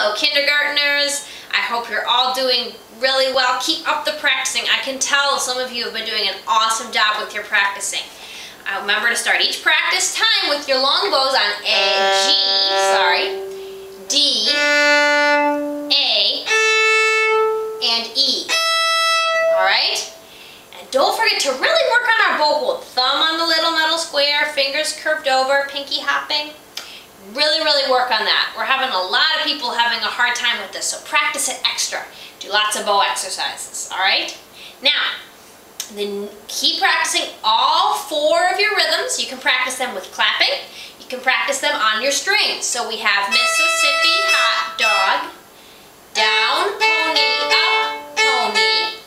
Hello, kindergartners. I hope you're all doing really well. Keep up the practicing. I can tell some of you have been doing an awesome job with your practicing. Remember to start each practice time with your long bows on D, A, and E. Alright? And don't forget to really work on our bow hold. Thumb on the little metal square, fingers curved over, pinky hopping. Really work on that. We're having a lot of people having a hard time with this, so practice it extra. Do lots of bow exercises, alright? Now, then keep practicing all 4 of your rhythms. You can practice them with clapping. You can practice them on your strings. So we have Mississippi hot dog, down, pony, up, pony.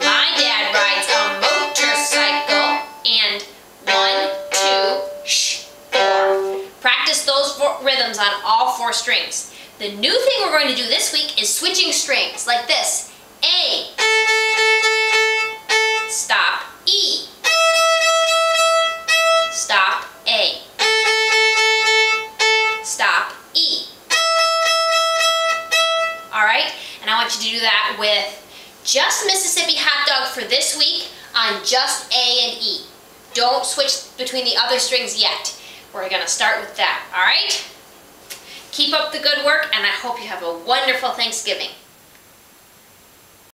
My dad rides a motorcycle, and 1, 2, shh, 4. Practice those 4 rhythms on all 4 strings. The new thing we're going to do this week is switching strings, like this. A, stop, E, stop, A, stop, E. Alright, and I want you to do that with just Mississippi hot dog for this week on just A and E. Don't switch between the other strings yet. We're going to start with that, alright? Keep up the good work, and I hope you have a wonderful Thanksgiving.